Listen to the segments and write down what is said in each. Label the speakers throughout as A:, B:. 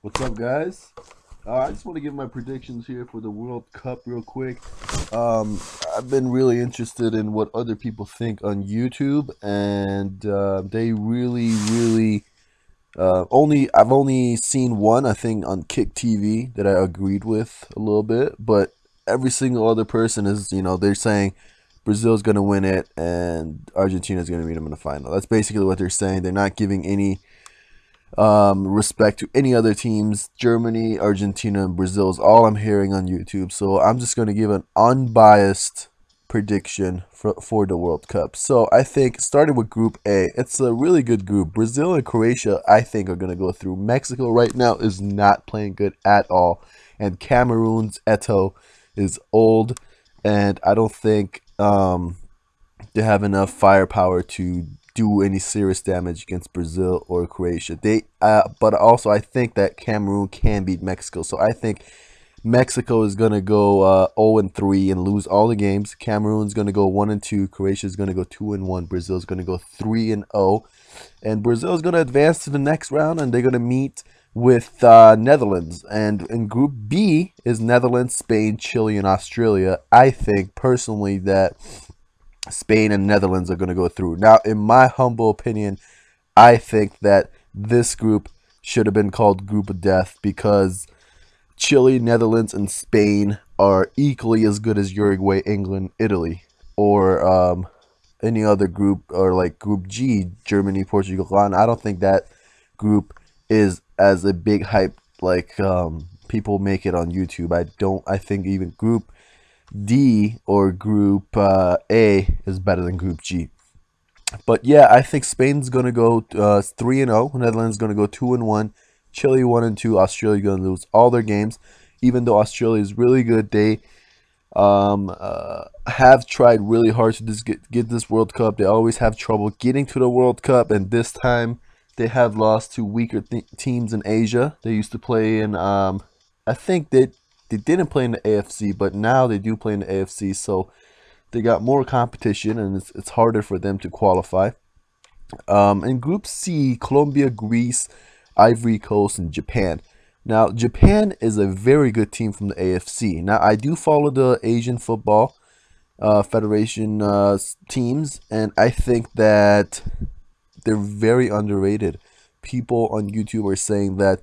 A: What's up, guys? I just want to give my predictions here for the World Cup real quick. I've been really interested in what other people think on YouTube, and they really I've only seen one, I think, on Kick TV that I agreed with a little bit, but every single other person is, they're saying Brazil's gonna win it and Argentina's gonna beat them in the final. That's basically what they're saying. They're not giving any respect to any other teams. Germany, Argentina, and Brazil is all I'm hearing on YouTube. So I'm just going to give an unbiased prediction for the World Cup. So I think starting with Group A, it's a really good group. Brazil and Croatia, I think, are going to go through. Mexico right now is not playing good at all. And Cameroon's Eto is old. And I don't think they have enough firepower to do any serious damage against Brazil or Croatia. But also I think that Cameroon can beat Mexico. So I think Mexico is gonna go 0-3 and lose all the games. Cameroon's gonna go 1-2. Croatia's gonna go 2-1. Brazil's gonna go 3-0, and Brazil's gonna advance to the next round, and they're gonna meet with Netherlands. And in Group B is Netherlands, Spain, Chile, and Australia. I think personally that Spain and Netherlands are going to go through. Now, in my humble opinion, I think that this group should have been called Group of Death because Chile, Netherlands, and Spain are equally as good as Uruguay, England, Italy, or any other group, or like Group G, Germany, Portugal, Ghana. I don't think that group is as a big hype like people make it on YouTube. I think even Group D or Group A is better than Group G. But yeah, I think Spain's gonna go 3-0. Netherlands gonna go 2-1. Chile 1-2. Australia gonna lose all their games, even though Australia is really good. They have tried really hard to get this World Cup. They always have trouble getting to the World Cup, and this time they have lost to weaker teams in Asia. They used to play in I think they didn't play in the AFC, but now they do play in the AFC, so they got more competition, and it's harder for them to qualify. In Group C, Colombia, Greece, Ivory Coast, and Japan. Now, Japan is a very good team from the AFC. Now, I do follow the Asian Football Federation teams, and I think that they're very underrated. People on YouTube are saying that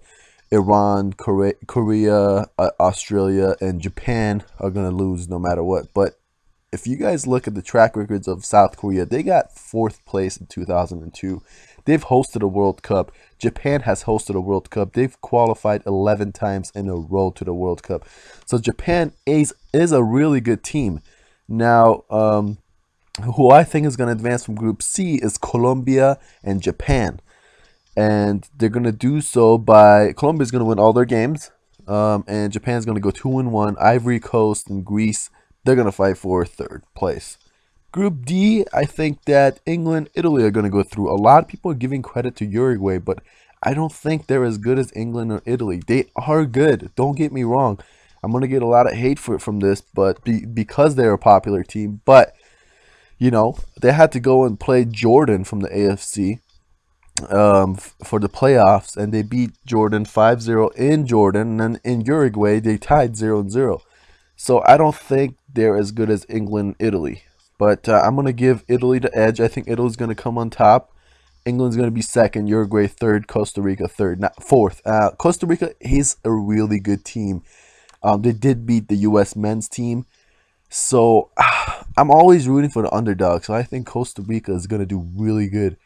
A: Iran, Korea, Australia, and Japan are going to lose no matter what. But if you guys look at the track records of South Korea, they got 4th place in 2002. They've hosted a World Cup. Japan has hosted a World Cup. They've qualified 11 times in a row to the World Cup. So Japan is a really good team. Now, who I think is going to advance from Group C is Colombia and Japan. And they're going to do so by Colombia's going to win all their games. And Japan's going to go 2-1. Ivory Coast and Greece, they're going to fight for 3rd place. Group D, I think that England, Italy are going to go through. A lot of people are giving credit to Uruguay, but I don't think they're as good as England or Italy. They are good. Don't get me wrong. I'm going to get a lot of hate from this, but because they're a popular team. But, they had to go and play Jordan from the AFC for the playoffs, and they beat Jordan 5-0 in Jordan, and then in Uruguay they tied 0-0. So I don't think they're as good as England, Italy, but I'm gonna give Italy the edge. I think Italy's gonna come on top. England's gonna be 2nd, Uruguay 3rd, Costa Rica 3rd, not 4th. Costa Rica is a really good team. They did beat the U.S. men's team, so I'm always rooting for the underdog. So I think Costa Rica is gonna do really good.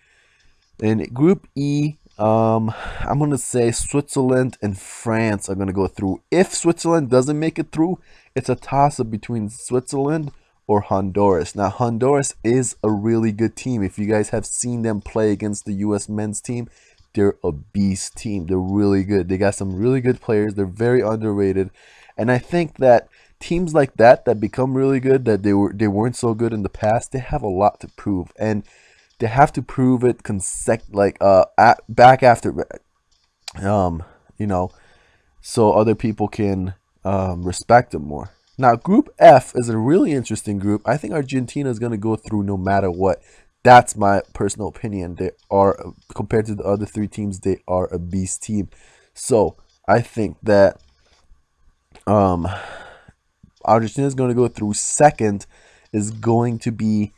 A: In Group E, I'm going to say Switzerland and France are going to go through. If Switzerland doesn't make it through, it's a toss-up between Switzerland or Honduras. Now, Honduras is a really good team. If you guys have seen them play against the U.S. men's team, they're a beast team. They're really good. They got some really good players. They're very underrated. And I think that teams like that become really good, that they weren't so good in the past, they have a lot to prove. And they have to prove it back after so other people can respect them more. Now, Group F is a really interesting group. I think Argentina is going to go through no matter what. That's my personal opinion. They are, compared to the other 3 teams, they are a beast team. So I think that um, Argentina is going to go through. Second is going to be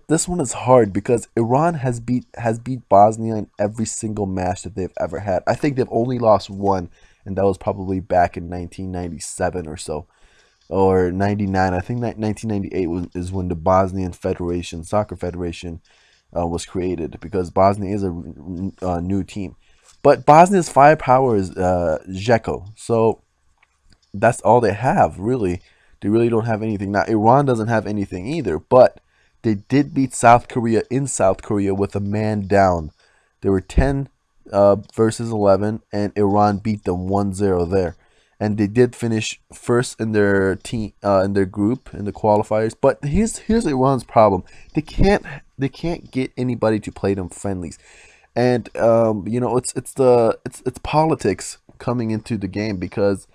A: this one is hard because Iran has beat Bosnia in every single match that they've ever had. I think they've only lost one, and that was probably back in 1997 or so, or 99. I think that 1998 is when the Bosnian Federation, Soccer Federation, was created, because Bosnia is a new team. But Bosnia's firepower is Dzeko, so that's all they have, really. They really don't have anything. Now, Iran doesn't have anything either, but they did beat South Korea in South Korea with a man down. There were 10 versus 11, and Iran beat them 1-0 there. And they did finish first in their team, in their group, in the qualifiers. But here's Iran's problem. They can't get anybody to play them friendlies. And it's politics coming into the game, because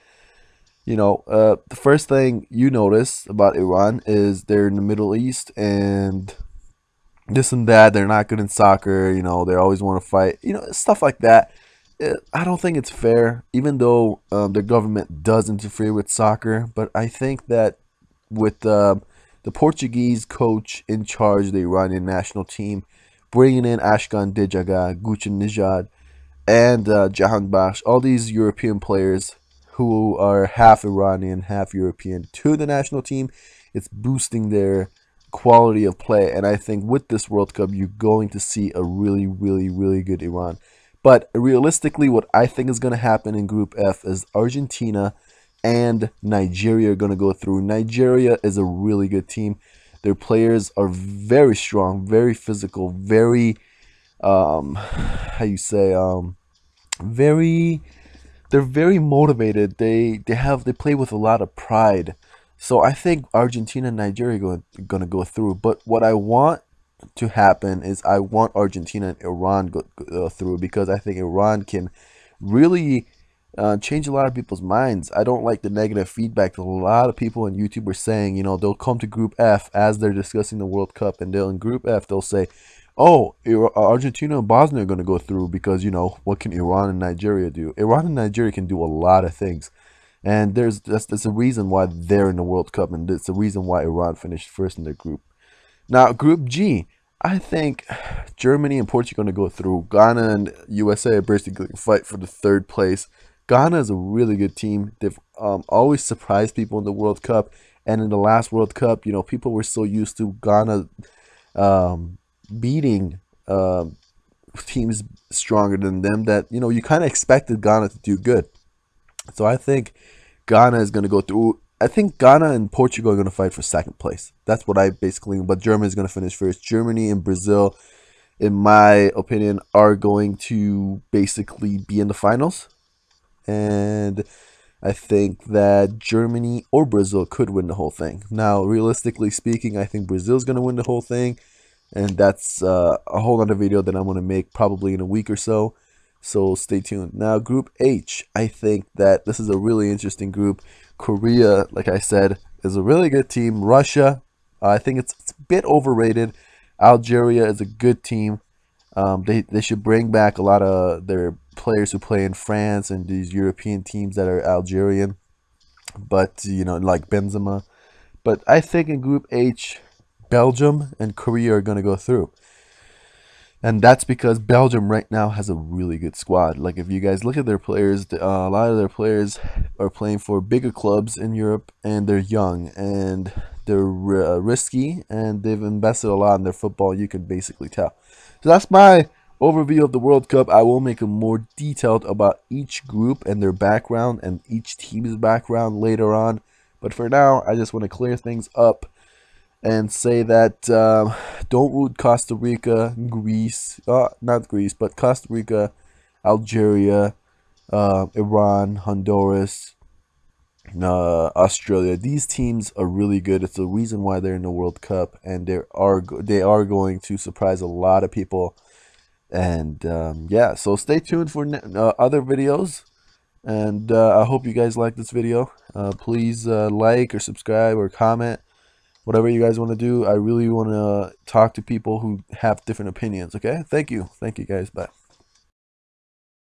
A: the first thing you notice about Iran is they're in the Middle East and this and that. They're not good in soccer. They always want to fight. Stuff like that. I don't think it's fair, even though the government does interfere with soccer. But I think that with the Portuguese coach in charge of the Iranian national team, bringing in Ashkan Dejaga, Gucci Nijad, and Jahanbakhsh, all these European players who are half Iranian, half European, to the national team, it's boosting their quality of play. And I think with this World Cup, you're going to see a really, really, really good Iran. But realistically, what I think is going to happen in Group F is Argentina and Nigeria are going to go through. Nigeria is a really good team. Their players are very strong, very physical, very, very, they're very motivated. They play with a lot of pride. So I think Argentina and Nigeria are going to go through. But what I want to happen is I want Argentina and Iran go through, because I think Iran can really change a lot of people's minds. I don't like the negative feedback that a lot of people on YouTube are saying. They'll come to Group F as they're discussing the World Cup, and in Group F they'll say, oh, Argentina and Bosnia are going to go through because, what can Iran and Nigeria do? Iran and Nigeria can do a lot of things. And that's a reason why they're in the World Cup, and it's the reason why Iran finished first in their group. Now, Group G, I think Germany and Portugal are going to go through. Ghana and USA are basically going to fight for the third place. Ghana is a really good team. They've always surprised people in the World Cup. And in the last World Cup, people were so used to Ghana beating teams stronger than them that, you kind of expected Ghana to do good. So I think Ghana is going to go through. I think Ghana and Portugal are going to fight for second place. That's what I basically, but Germany is going to finish first. Germany and Brazil, in my opinion, are going to basically be in the finals. And I think that Germany or Brazil could win the whole thing. Now, realistically speaking, I think Brazil is going to win the whole thing. And that's a whole other video that I'm going to make probably in a week or so. So stay tuned. Now, Group H, I think that this is a really interesting group. Korea, like I said, is a really good team. Russia, I think it's a bit overrated. Algeria is a good team. They should bring back a lot of their players who play in France and these European teams that are Algerian. But, like Benzema. But I think in Group H, Belgium and Korea are going to go through. And that's because Belgium right now has a really good squad. Like, if you guys look at their players, a lot of their players are playing for bigger clubs in Europe, and they're young, and they're risky, and they've invested a lot in their football. You can basically tell. So that's my overview of the World Cup. I will make a more detailed about each group and their background and each team's background later on. But for now, I just want to clear things up and say that don't root Costa Rica, Greece, not Greece, but Costa Rica, Algeria, Iran, Honduras, Australia. These teams are really good. It's the reason why they're in the World Cup, and they are going to surprise a lot of people. And yeah, so stay tuned for other videos. And I hope you guys like this video. Please like or subscribe or comment. Whatever you guys want to do. I really want to talk to people who have different opinions. Okay? Thank you. Thank you, guys. Bye.